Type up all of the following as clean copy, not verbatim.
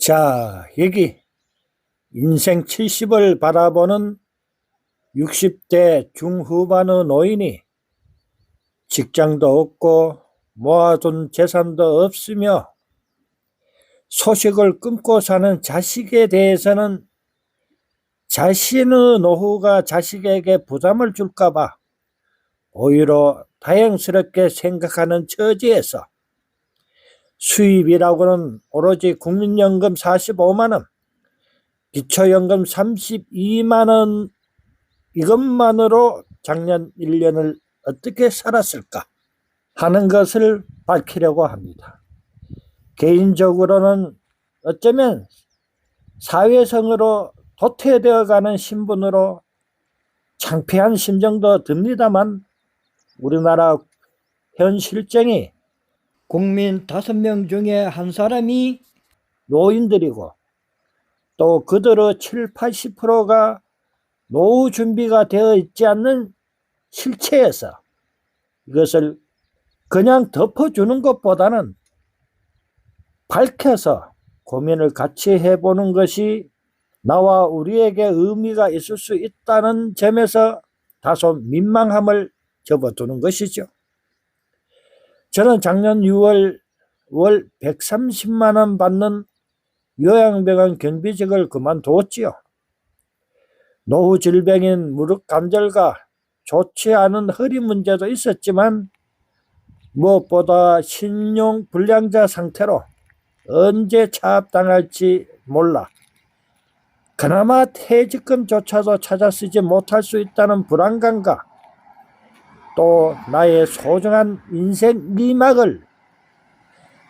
자, 여기 인생 70을 바라보는 60대 중후반의 노인이 직장도 없고 모아둔 재산도 없으며 소식을 끊고 사는 자식에 대해서는 자신의 노후가 자식에게 부담을 줄까봐 오히려 다행스럽게 생각하는 처지에서 수입이라고는 오로지 국민연금 45만원, 기초연금 32만원 이것만으로 작년 1년을 어떻게 살았을까 하는 것을 밝히려고 합니다. 개인적으로는 어쩌면 사회성으로 도태되어가는 신분으로 창피한 심정도 듭니다만 우리나라 현 실정이 국민 5명 중에 한 사람이 노인들이고 또 그들의 7, 80%가 노후 준비가 되어 있지 않는 실체에서 이것을 그냥 덮어주는 것보다는 밝혀서 고민을 같이 해보는 것이 나와 우리에게 의미가 있을 수 있다는 점에서 다소 민망함을 접어두는 것이죠. 저는 작년 6월 월 130만원 받는 요양병원 경비직을 그만두었지요. 노후 질병인 무릎 관절과 좋지 않은 허리 문제도 있었지만 무엇보다 신용 불량자 상태로 언제 차압당할지 몰라 그나마 퇴직금조차도 찾아 쓰지 못할 수 있다는 불안감과 또 나의 소중한 인생 미막을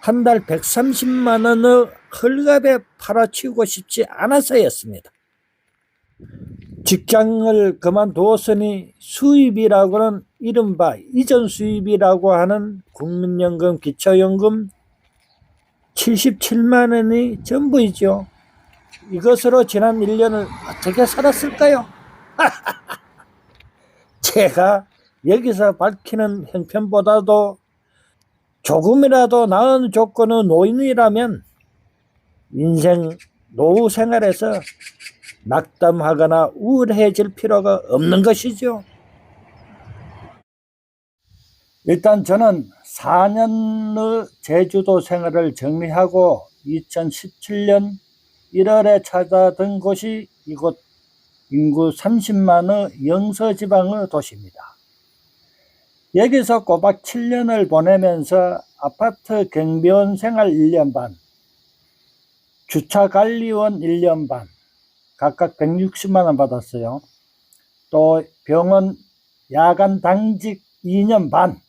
한 달 130만원의 헐값에 팔아치우고 싶지 않아서였습니다. 직장을 그만두었으니 수입이라고는 이른바 이전 수입이라고 하는 국민연금, 기초연금 77만원이 전부이죠. 이것으로 지난 1년을 어떻게 살았을까요? 제가 여기서 밝히는 형편보다도 조금이라도 나은 조건의 노인이라면 인생 노후 생활에서 낙담하거나 우울해질 필요가 없는 것이죠. 일단 저는 4년의 제주도 생활을 정리하고 2017년 1월에 찾아든 곳이 이곳 인구 30만의 영서지방의 도시입니다. 여기서 꼬박 7년을 보내면서 아파트 경비원 생활 1년 반, 주차관리원 1년 반, 각각 160만원 받았어요. 또 병원 야간 당직 2년 반,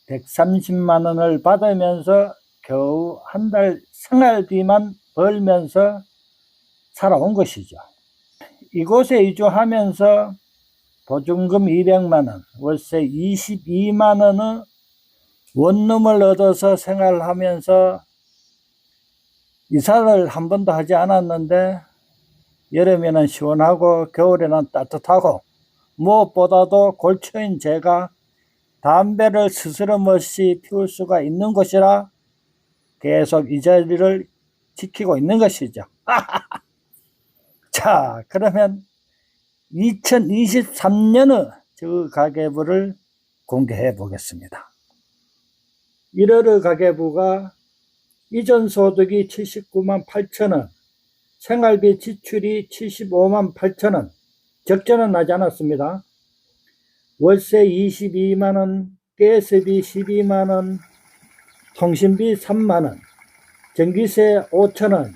130만원을 받으면서 겨우 한 달 생활비만 벌면서 살아온 것이죠. 이곳에 이주하면서 보증금 200만원, 월세 22만원의 원룸을 얻어서 생활하면서 이사를 한 번도 하지 않았는데 여름에는 시원하고 겨울에는 따뜻하고 무엇보다도 골초인 제가 담배를 스스럼 없이 피울 수가 있는 곳이라 계속 이 자리를 지키고 있는 것이죠. 자, 그러면 2023년의 저 가계부를 공개해 보겠습니다. 1월의 가계부가 이전 소득이 79만 8천원, 생활비 지출이 75만 8천원, 적자는 나지 않았습니다. 월세 22만원, 가스비 12만원, 통신비 3만원, 전기세 5천원,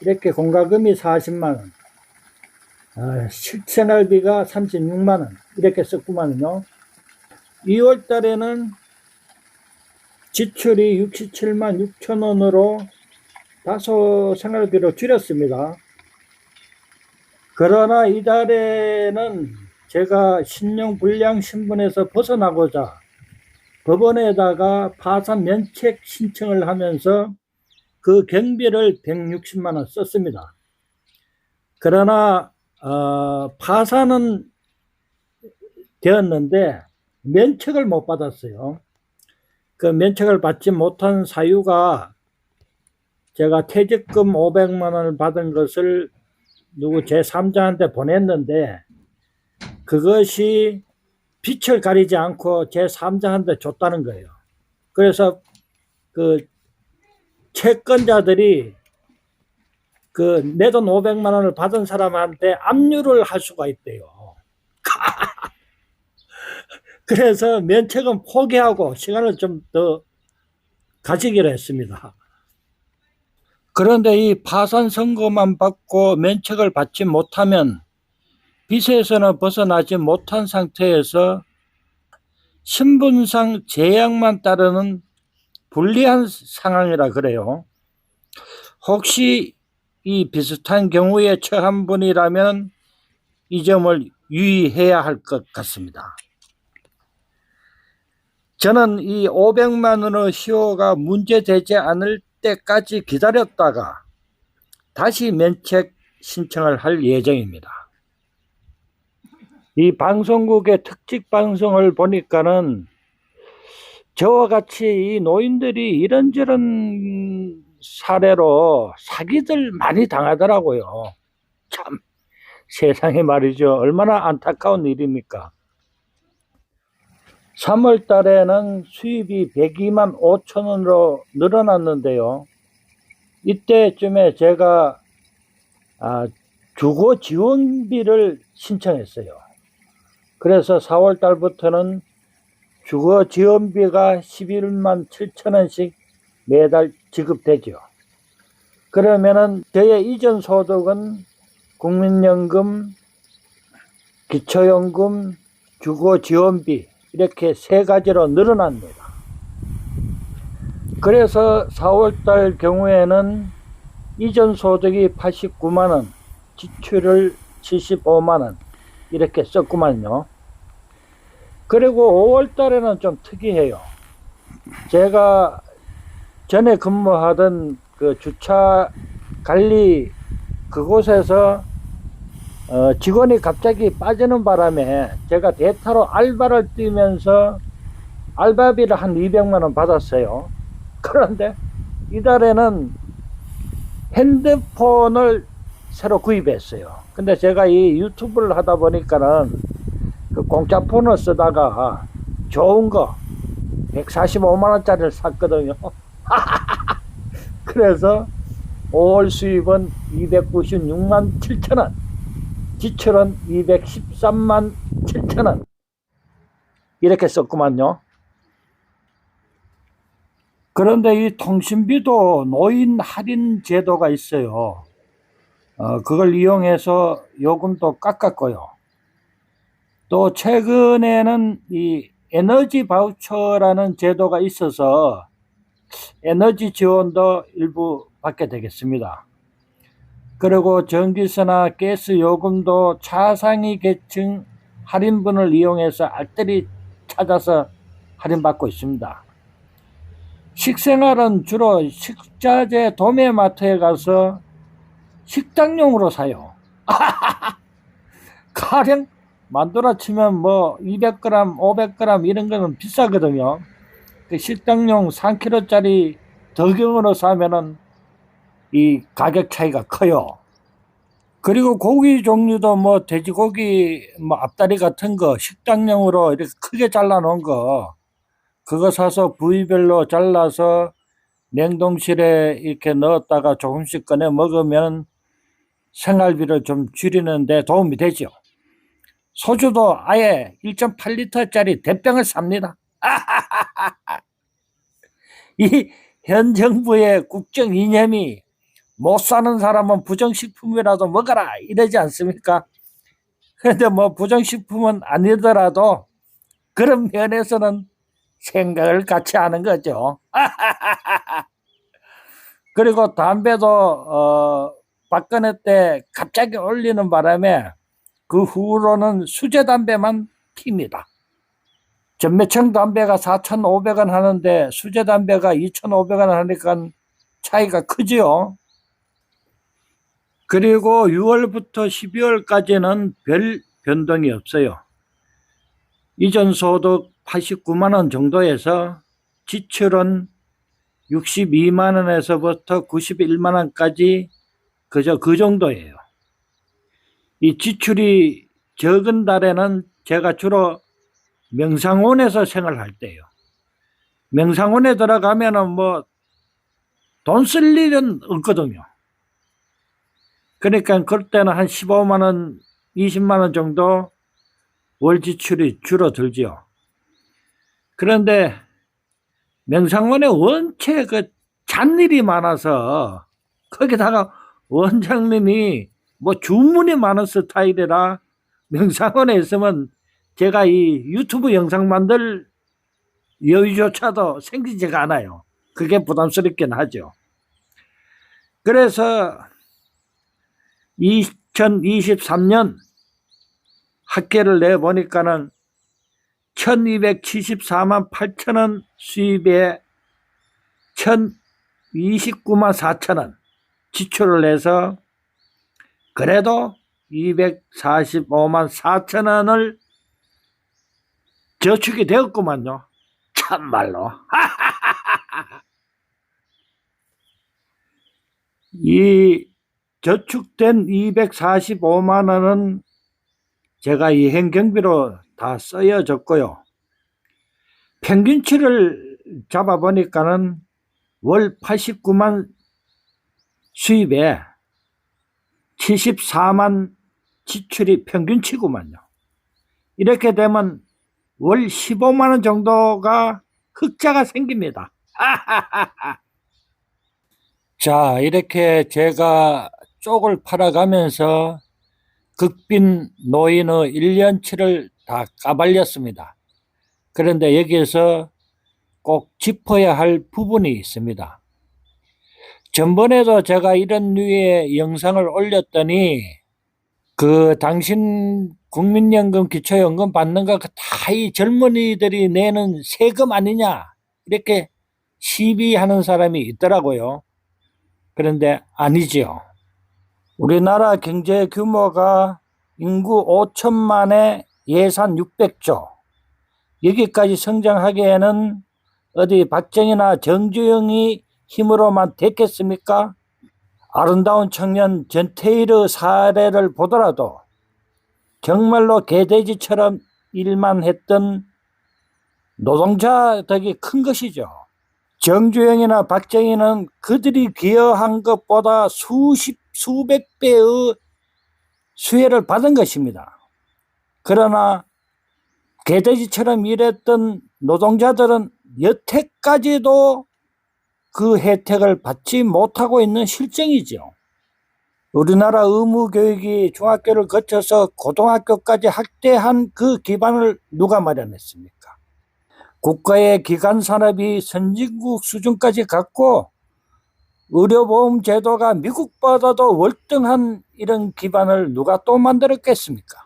이렇게 공과금이 40만원, 실생활비가 36만원 이렇게 썼구만요. 2월 달에는 지출이 67만 6천원으로 다소 생활비로 줄였습니다. 그러나 이달에는 제가 신용불량 신분에서 벗어나고자 법원에다가 파산 면책 신청을 하면서 그 경비를 160만원 썼습니다. 그러나 파산은 되었는데 면책을 못 받았어요. 그 면책을 받지 못한 사유가 제가 퇴직금 500만 원을 받은 것을 누구 제3자한테 보냈는데 그것이 빛을 가리지 않고 제3자한테 줬다는 거예요. 그래서 그 채권자들이 그 내 돈 500만 원을 받은 사람한테 압류를 할 수가 있대요. 그래서 면책은 포기하고 시간을 좀 더 가지기로 했습니다. 그런데 이 파산 선고만 받고 면책을 받지 못하면 빚에서는 벗어나지 못한 상태에서 신분상 제약만 따르는 불리한 상황이라 그래요. 혹시 이 비슷한 경우에 처한 분이라면 이 점을 유의해야 할 것 같습니다. 저는 이 500만 원의 시효가 문제되지 않을 때까지 기다렸다가 다시 면책 신청을 할 예정입니다. 이 방송국의 특집 방송을 보니까는 저와 같이 이 노인들이 이런저런 사례로 사기들 많이 당하더라고요. 참 세상에 말이죠. 얼마나 안타까운 일입니까? 3월 달에는 수입이 102만 5천 원으로 늘어났는데요. 이때쯤에 제가 주거 지원비를 신청했어요. 그래서 4월 달부터는 주거 지원비가 11만 7천 원씩 매달 지급되죠. 그러면은 저의 이전 소득은 국민연금, 기초연금, 주거 지원비 이렇게 세 가지로 늘어납니다. 그래서 4월달 경우에는 이전 소득이 89만원, 지출을 75만원 이렇게 썼구만요. 그리고 5월달에는 좀 특이해요. 제가 전에 근무하던 그 주차 관리 그곳에서 직원이 갑자기 빠지는 바람에 제가 대타로 알바를 뛰면서 알바비를 한 200만 원 받았어요. 그런데 이달에는 핸드폰을 새로 구입했어요. 근데 제가 이 유튜브를 하다 보니까는 그 공짜 폰을 쓰다가 좋은 거 145만 원짜리를 샀거든요. 그래서 5월 수입은 296만 7천 원, 지출은 213만 7천 원 이렇게 썼구만요. 그런데 이 통신비도 노인 할인 제도가 있어요. 그걸 이용해서 요금도 깎았고요. 또 최근에는 이 에너지 바우처라는 제도가 있어서 에너지 지원도 일부 받게 되겠습니다. 그리고 전기세나 가스 요금도 차상위 계층 할인분을 이용해서 알뜰히 찾아서 할인받고 있습니다. 식생활은 주로 식자재 도매마트에 가서 식당용으로 사요. 가령 만두라 치면 뭐 200g, 500g 이런 거는 비싸거든요. 그 식당용 3kg짜리 덕용으로 사면은 이 가격 차이가 커요. 그리고 고기 종류도 뭐 돼지고기 뭐 앞다리 같은 거 식당용으로 이렇게 크게 잘라 놓은 거 그거 사서 부위별로 잘라서 냉동실에 이렇게 넣었다가 조금씩 꺼내 먹으면 생활비를 좀 줄이는데 도움이 되죠. 소주도 아예 1.8리터짜리 대병을 삽니다. 이 현 정부의 국정 이념이 못 사는 사람은 부정식품이라도 먹어라 이러지 않습니까? 그런데 뭐 부정식품은 아니더라도 그런 면에서는 생각을 같이 하는 거죠. 그리고 담배도 박근혜 때 갑자기 올리는 바람에 그 후로는 수제 담배만 핍니다. 전매청 담배가 4,500원 하는데 수제 담배가 2,500원 하니까 차이가 크지요. 그리고 6월부터 12월까지는 별 변동이 없어요. 이전 소득 89만 원 정도에서 지출은 62만 원에서부터 91만 원까지 그저 그 정도예요. 이 지출이 적은 달에는 제가 주로 명상원에서 생활할 때요. 명상원에 들어가면은 뭐 돈 쓸 일은 없거든요. 그러니까 그때는 한 15만 원, 20만 원 정도 월 지출이 줄어들죠. 그런데 명상원에 원체 그 잔일이 많아서 거기다가 원장님이 뭐 주문이 많은 스타일이라 명상원에 있으면 제가 이 유튜브 영상 만들 여유조차도 생기지가 않아요. 그게 부담스럽긴 하죠. 그래서 2023년 합계를 내보니까는 1274만 8천 원 수입에 1029만 4천 원 지출을 해서 그래도 245만 4천 원을 저축이 되었구만요. 참말로. 이 저축된 245만 원은 제가 여행 경비로 다 쓰여졌고요. 평균치를 잡아보니까는 월 89만 수입에 74만 지출이 평균치구만요. 이렇게 되면 월 15만 원 정도가 흑자가 생깁니다. 자, 이렇게 제가 쪽을 팔아가면서 극빈 노인의 1년치를 다 까발렸습니다. 그런데 여기에서 꼭 짚어야 할 부분이 있습니다. 전번에도 제가 이런 류의 영상을 올렸더니 그 당신 국민연금 기초연금 받는 거 다 이 젊은이들이 내는 세금 아니냐 이렇게 시비하는 사람이 있더라고요. 그런데 아니지요. 우리나라 경제 규모가 인구 5천만에 예산 600조 여기까지 성장하기에는 어디 박정희나 정주영이 힘으로만 됐겠습니까? 아름다운 청년 전태일의 사례를 보더라도 정말로 개돼지처럼 일만 했던 노동자 덕이 큰 것이죠. 정주영이나 박정희는 그들이 기여한 것보다 수백 배의 수혜를 받은 것입니다. 그러나 개돼지처럼 일했던 노동자들은 여태까지도 그 혜택을 받지 못하고 있는 실정이죠. 우리나라 의무교육이 중학교를 거쳐서 고등학교까지 확대한 그 기반을 누가 마련했습니까? 국가의 기관산업이 선진국 수준까지 갔고 의료보험 제도가 미국보다도 월등한 이런 기반을 누가 또 만들었겠습니까?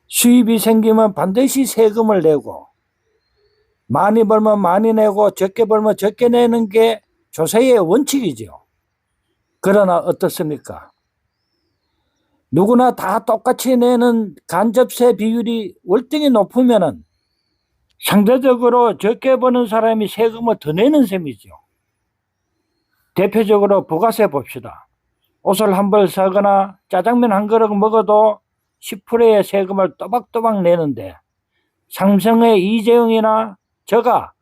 수입이 생기면 반드시 세금을 내고 많이 벌면 많이 내고 적게 벌면 적게 내는 게 조세의 원칙이죠. 그러나 어떻습니까? 누구나 다 똑같이 내는 간접세 비율이 월등히 높으면은 상대적으로 적게 버는 사람이 세금을 더 내는 셈이죠. 대표적으로 부가세 봅시다. 옷을 한 벌 사거나 짜장면 한 그릇 먹어도 10%의 세금을 또박또박 내는데 삼성의 이재용이나 저가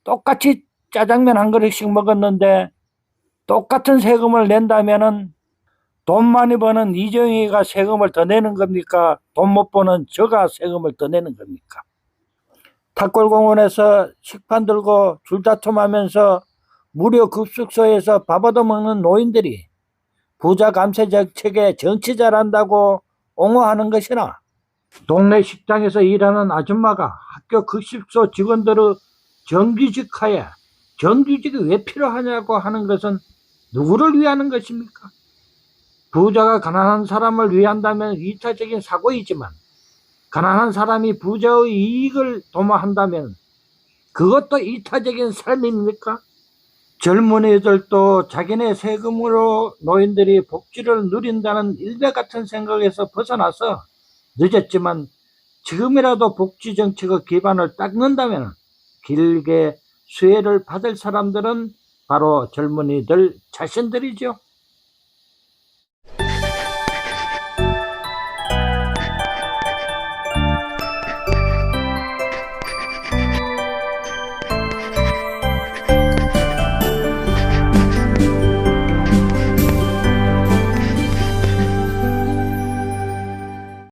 똑같이 짜장면 한 그릇씩 먹었는데 똑같은 세금을 낸다면은 돈 많이 버는 이재용이가 세금을 더 내는 겁니까? 돈 못 버는 저가 세금을 더 내는 겁니까? 탁골공원에서 식판 들고 줄다툼하면서 무료 급식소에서 밥 얻어먹는 노인들이 부자 감세 정책에 정치 잘한다고 옹호하는 것이나 동네 식당에서 일하는 아줌마가 학교 급식소 직원들의 정규직하에 정규직이 왜 필요하냐고 하는 것은 누구를 위하는 것입니까? 부자가 가난한 사람을 위한다면 이타적인 사고이지만 가난한 사람이 부자의 이익을 도모한다면 그것도 이타적인 삶입니까? 젊은이들도 자기네 세금으로 노인들이 복지를 누린다는 일배 같은 생각에서 벗어나서 늦었지만 지금이라도 복지 정책의 기반을 닦는다면 길게 수혜를 받을 사람들은 바로 젊은이들 자신들이죠.